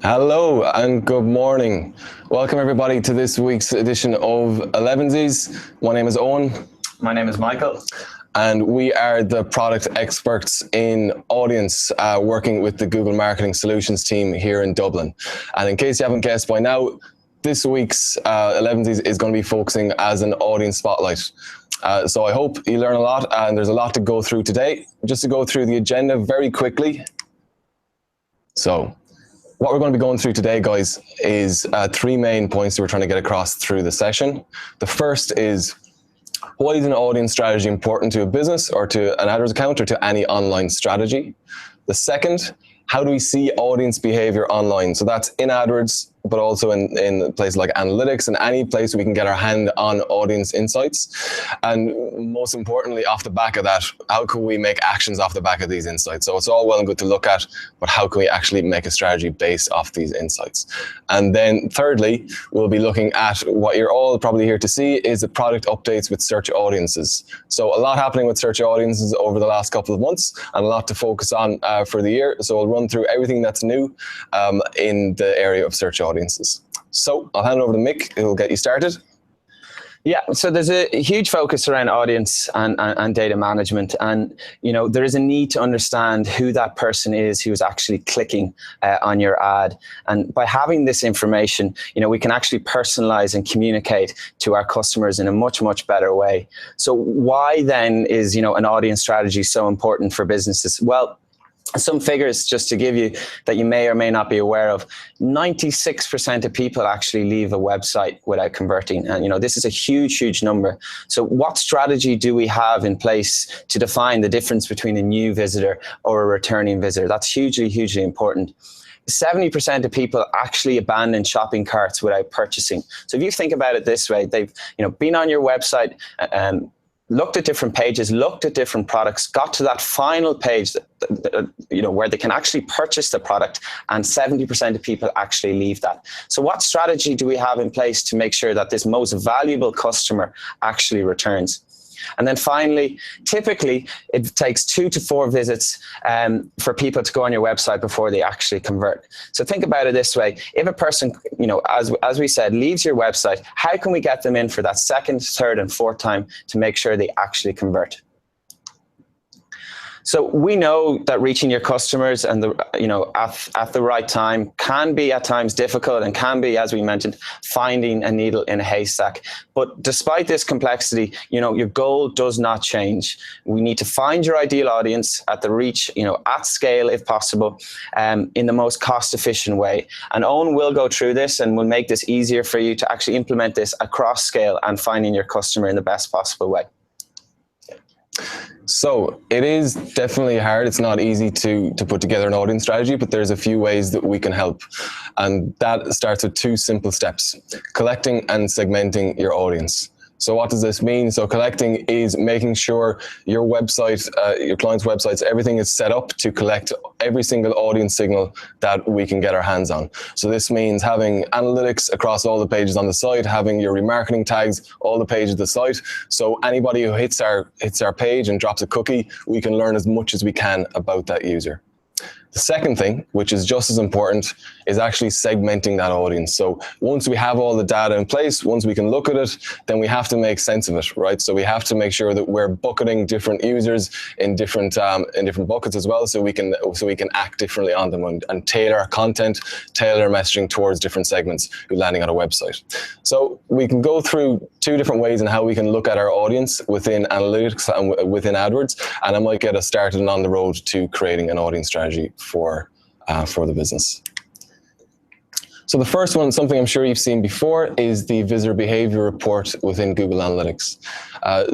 Hello and good morning. Welcome everybody to this week's edition of Elevenses. My name is Owen. My name is Michael. And we are the product experts in Audeince, working with the Google Marketing Solutions team here in Dublin. And in case you haven't guessed by now, this week's Elevenses is going to be focusing as an audience spotlight. So I hope you learn a lot, and there's a lot to go through today. Just to go through the agenda very quickly. So what we're going to be going through today, guys, is three main points that we're trying to get across through the session. The first is, why is an audience strategy important to a business or to an AdWords account or to any online strategy? The second, how do we see audience behavior online? So that's in AdWords, but also in places like analytics and any place we can get our hand on audience insights. And most importantly, off the back of that, how can we make actions off the back of these insights? So it's all well and good to look at, but how can we actually make a strategy based off these insights? And then thirdly, we'll be looking at what you're all probably here to see is the product updates with search audiences. So a lot happening with search audiences over the last couple of months and a lot to focus on for the year. So we'll run through everything that's new in the area of search audiences. So I'll hand it over to Mick, who will get you started. Yeah, so there's a huge focus around audience and data management, and there is a need to understand who that person is who's actually clicking on your ad. And by having this information, we can actually personalize and communicate to our customers in a much better way. So why then is an audience strategy so important for businesses? Well, some figures just to give you that you may or may not be aware of. 96% of people actually leave a website without converting. And this is a huge number. So what strategy do we have in place to define the difference between a new visitor or a returning visitor? That's hugely important. 70% of people actually abandon shopping carts without purchasing. So if you think about it this way, they've been on your website, looked at different pages, looked at different products, got to that final page where they can actually purchase the product, and 70% of people actually leave that. So what strategy do we have in place to make sure that this most valuable customer actually returns? And then finally, typically it takes 2 to 4 visits for people to go on your website before they actually convert. So think about it this way. If a person, as we said, leaves your website, how can we get them in for that second, third, and fourth time to make sure they actually convert? So we know that reaching your customers and at the right time can be at times difficult and can be, as we mentioned, finding a needle in a haystack. But despite this complexity, your goal does not change. We need to find your ideal audience at the reach, at scale if possible, in the most cost-efficient way. And Owen will go through this and will make this easier for you to actually implement this across scale and finding your customer in the best possible way. So it is definitely hard. It's not easy to put together an audience strategy, but there's a few ways that we can help. And that starts with 2 simple steps: collecting and segmenting your audience. So what does this mean? So collecting is making sure your website, your client's websites, everything is set up to collect every single audience signal that we can get our hands on. So this means having analytics across all the pages on the site, having your remarketing tags, all the pages of the site. So anybody who hits our page and drops a cookie, we can learn as much as we can about that user. The second thing, which is just as important, is actually segmenting that audience. So once we have all the data in place, once we can look at it, then we have to make sense of it, right? So we have to make sure that we're bucketing different users in different buckets as well, so we can act differently on them and tailor our content, tailor messaging towards different segments who are landing on a website. So we can go through 2 different ways in how we can look at our audience within analytics and within AdWords, and I might get us started and on the road to creating an audience strategy for the business. So the first one, something I'm sure you've seen before, is the visitor behavior report within Google Analytics.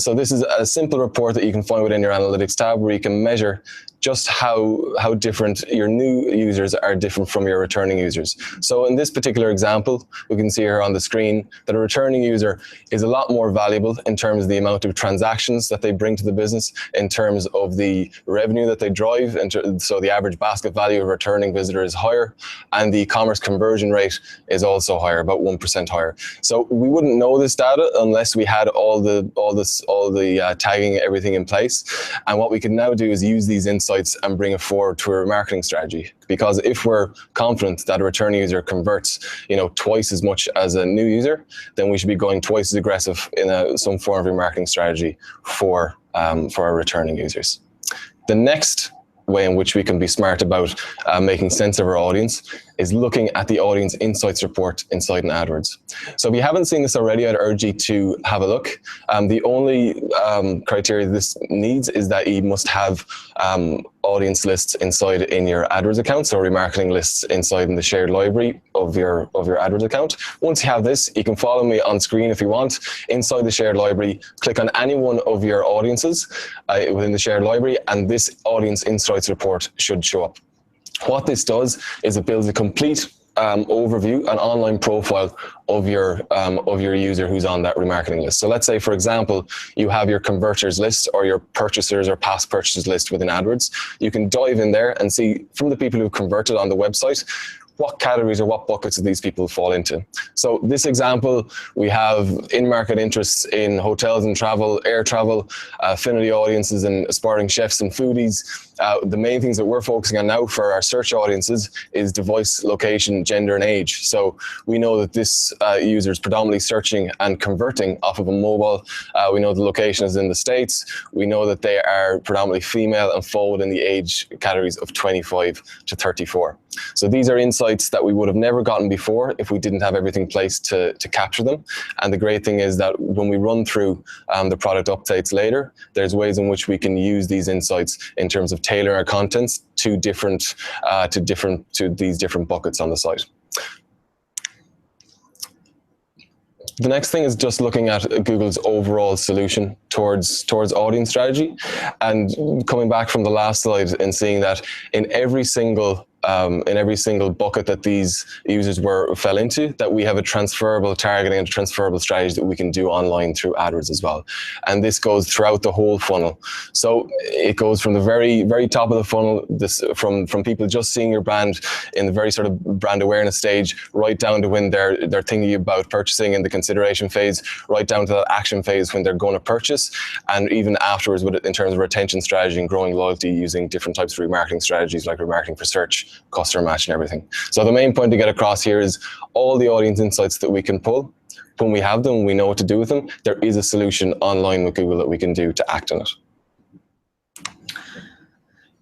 So this is a simple report that you can find within your Analytics tab, where you can measure just how different your new users are different from your returning users. So in this particular example, we can see here on the screen that a returning user is a lot more valuable in terms of the amount of transactions that they bring to the business, in terms of the revenue that they drive, so the average basket value of a returning visitor is higher, and the e-commerce conversion rate is also higher, about 1% higher. So we wouldn't know this data unless we had all the tagging, everything in place. And what we can now do is use these insights insights and bring it forward to a remarketing strategy. Because if we're confident that a return user converts, twice as much as a new user, then we should be going twice as aggressive in some form of remarketing strategy for our returning users. The next way in which we can be smart about making sense of our audience is looking at the audience insights report inside an AdWords. So if you haven't seen this already, I'd urge you to have a look. The only criteria this needs is that you must have audience lists inside in your AdWords account, so remarketing lists inside in the shared library of your AdWords account. Once you have this, you can follow me on screen if you want. Inside the shared library, click on any one of your audiences within the shared library, and this audience insights report should show up. What this does is it builds a complete overview, an online profile of your user who's on that remarketing list. So let's say, for example, you have your converters list or your purchasers or past purchases list within AdWords. You can dive in there and see from the people who've converted on the website, what categories or what buckets do these people fall into. So this example, we have in-market interests in hotels and travel, air travel, affinity audiences and aspiring chefs and foodies. The main things that we're focusing on now for our search audiences is device, location, gender, and age. So we know that this user is predominantly searching and converting off of a mobile. We know the location is in the States. We know that they are predominantly female and fall within the age categories of 25 to 34. So these are insights that we would have never gotten before if we didn't have everything placed to capture them. And the great thing is that when we run through the product updates later, there's ways in which we can use these insights in terms of tailoring our contents to these different buckets on the site. The next thing is just looking at Google's overall solution towards audience strategy, and coming back from the last slide and seeing that in every single bucket that these users fell into, that we have a transferable targeting and transferable strategy that we can do online through AdWords as well. And this goes throughout the whole funnel. So it goes from the very, very top of the funnel, from people just seeing your brand in the very sort of brand awareness stage, right down to when they're thinking about purchasing in the consideration phase, right down to that action phase when they're going to purchase, and even afterwards in terms of retention strategy and growing loyalty using different types of remarketing strategies like remarketing for search, customer match, and everything. So the main point to get across here is all the audience insights that we can pull. When we have them, we know what to do with them. There is a solution online with Google that we can do to act on it.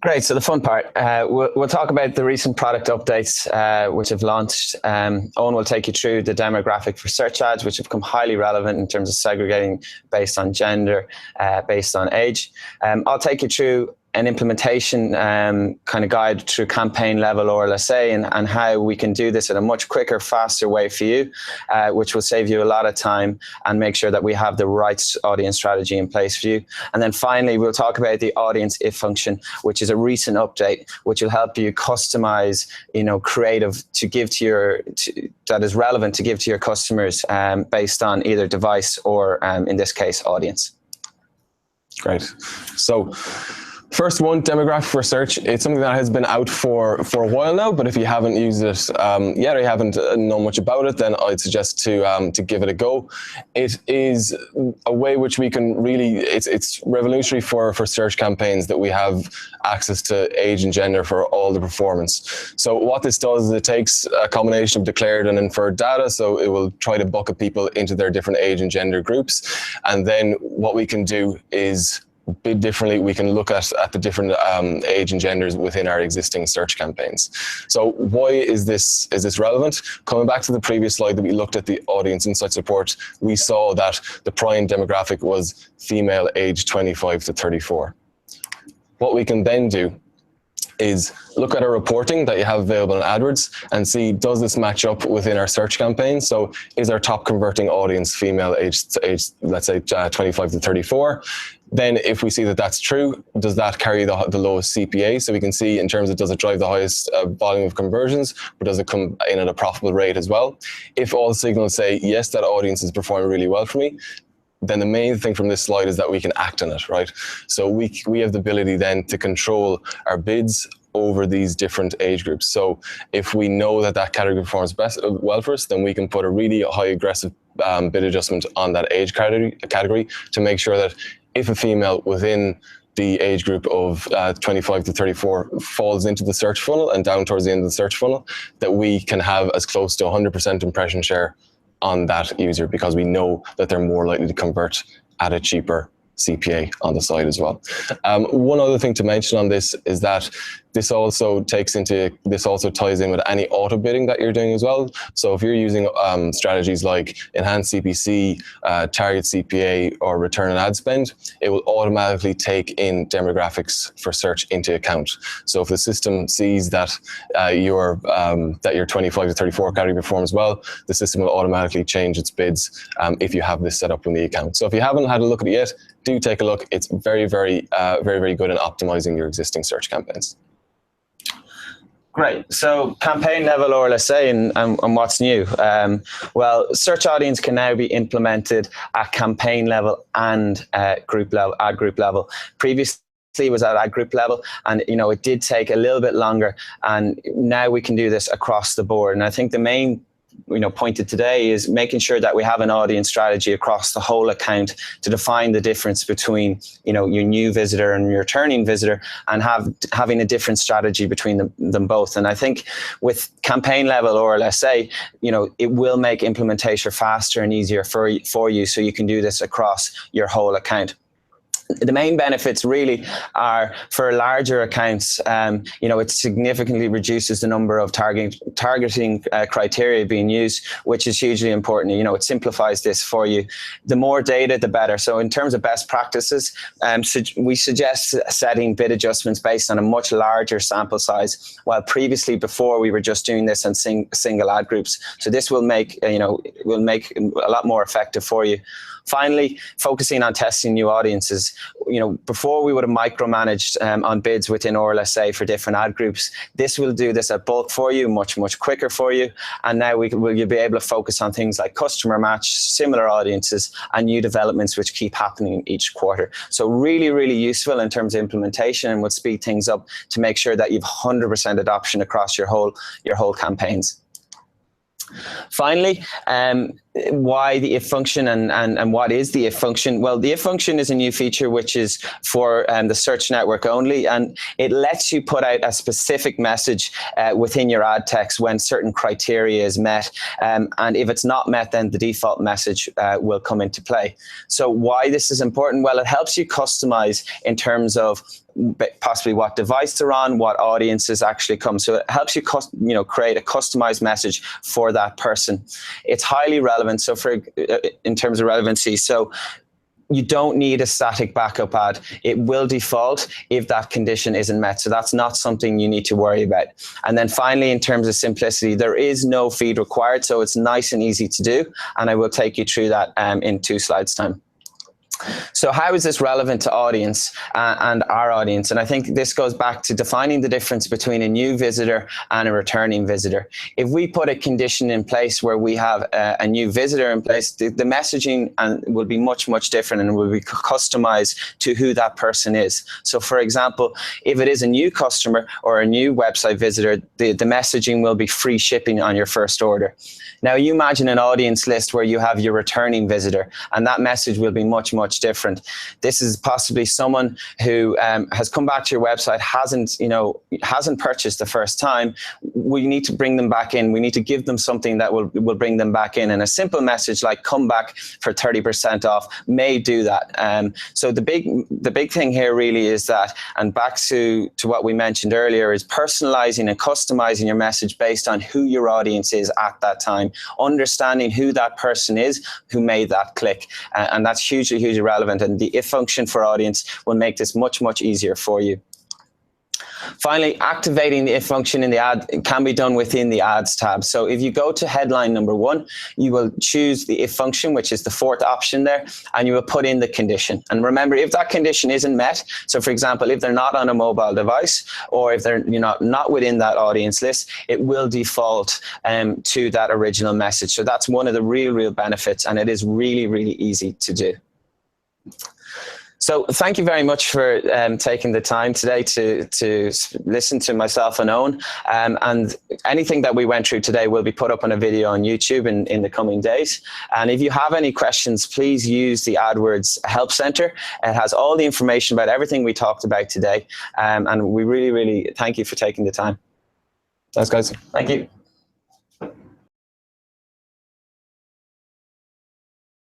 Great. So the fun part, we'll talk about the recent product updates which have launched. Owen will take you through the demographic for search ads, which have become highly relevant in terms of segregating based on gender, based on age. I'll take you through an implementation kind of guide through campaign level RLSA and how we can do this in a much quicker, faster way for you, which will save you a lot of time and make sure that we have the right audience strategy in place for you. And then finally, we'll talk about the audience if function, which is a recent update, which will help you customize, creative to give to that is relevant to give to your customers based on either device or, in this case, audience. Great. So, first one, demographic for search. It's something that has been out for a while now, but if you haven't used it yet or you haven't known much about it, then I'd suggest to give it a go. It is a way which we can really, it's revolutionary for search campaigns that we have access to age and gender for all the performance. So what this does is it takes a combination of declared and inferred data, so it will try to bucket people into their different age and gender groups. And then what we can do is bid differently. We can look at the different age and genders within our existing search campaigns. So why is this relevant? Coming back to the previous slide that we looked at the audience insights report, we saw that the prime demographic was female age 25 to 34. What we can then do is look at our reporting that you have available in AdWords and see, does this match up within our search campaign? So is our top converting audience female age let's say 25 to 34? Then if we see that that's true, does that carry the lowest CPA? So we can see in terms of, does it drive the highest volume of conversions, but does it come in at a profitable rate as well? If all signals say, yes, that audience is performing really well for me, then the main thing from this slide is that we can act on it, right? So we have the ability then to control our bids over these different age groups. So if we know that category performs well for us, then we can put a really high aggressive bid adjustment on that age category to make sure that if a female within the age group of 25 to 34 falls into the search funnel and down towards the end of the search funnel, that we can have as close to 100% impression share on that user, because we know that they're more likely to convert at a cheaper CPA on the side as well. One other thing to mention on this is that this also ties in with any auto bidding that you're doing as well. So if you're using strategies like enhanced CPC, target CPA, or return on ad spend, it will automatically take in demographics for search into account. So if the system sees that your 25 to 34 category performs well, the system will automatically change its bids if you have this set up in the account. So if you haven't had a look at it yet, do take a look. It's very, very good in optimizing your existing search campaigns. Great. So campaign level RLSA and what's new? Well, search audience can now be implemented at campaign level and ad group level. Previously, it was at ad group level, and it did take a little bit longer. And now we can do this across the board. And I think the main pointed today is making sure that we have an audience strategy across the whole account to define the difference between your new visitor and your returning visitor, and having a different strategy between them both. And I think with campaign level RLSA, it will make implementation faster and easier for you, so you can do this across your whole account. The main benefits really are for larger accounts. It significantly reduces the number of targeting criteria being used, which is hugely important. It simplifies this for you. The more data, the better. So in terms of best practices, we suggest setting bid adjustments based on a much larger sample size, while previously, before, we were just doing this on single ad groups. So this will make a lot more effective for you. Finally, focusing on testing new audiences. Before we would have micromanaged on bids within RLSA for different ad groups. This will do this at bulk for you, much quicker for you. And now you'll be able to focus on things like customer match, similar audiences, and new developments which keep happening each quarter. So really, really useful in terms of implementation, and would speed things up to make sure that you've 100% adoption across your whole campaigns. Finally, why the if function and what is the if function? Well, the if function is a new feature which is for the search network only, and it lets you put out a specific message within your ad text when certain criteria is met, and if it's not met, then the default message will come into play. So why this is important? Well, it helps you customize in terms of possibly what device they're on, what audiences actually come. So it helps you create a customized message for that person. It's highly relevant. So in terms of relevancy, so you don't need a static backup ad. It will default if that condition isn't met. So that's not something you need to worry about. And then finally, in terms of simplicity, there is no feed required. So it's nice and easy to do. And I will take you through that in 2 slides time. So how is this relevant to audience and our audience? And I think this goes back to defining the difference between a new visitor and a returning visitor. If we put a condition in place where we have a new visitor in place, the messaging will be much different, and will be customized to who that person is. So for example, if it is a new customer or a new website visitor, the messaging will be free shipping on your first order. Now you imagine an audience list where you have your returning visitor, and that message will be much different. This is possibly someone who has come back to your website, hasn't purchased the first time. We need to bring them back in. We need to give them something that will bring them back in. And a simple message like "come back for 30% off" may do that. So the big thing here really is that, and back to what we mentioned earlier, is personalizing and customizing your message based on who your audience is at that time, understanding who that person is who made that click, and that's hugely relevant. And the if function for audience will make this much easier for you. Finally, activating the if function in the ad can be done within the ads tab. So if you go to headline number 1, you will choose the if function, which is the 4th option there, and you will put in the condition. And remember, if that condition isn't met, so for example, if they're not on a mobile device, or if they're not within that audience list, it will default to that original message. So that's one of the real benefits, and it is really easy to do. So thank you very much for taking the time today to listen to myself and Owen. And anything that we went through today will be put up on a video on YouTube in the coming days. And if you have any questions, please use the AdWords Help Center. It has all the information about everything we talked about today. And we really, really thank you for taking the time. Thanks, guys. Thank you.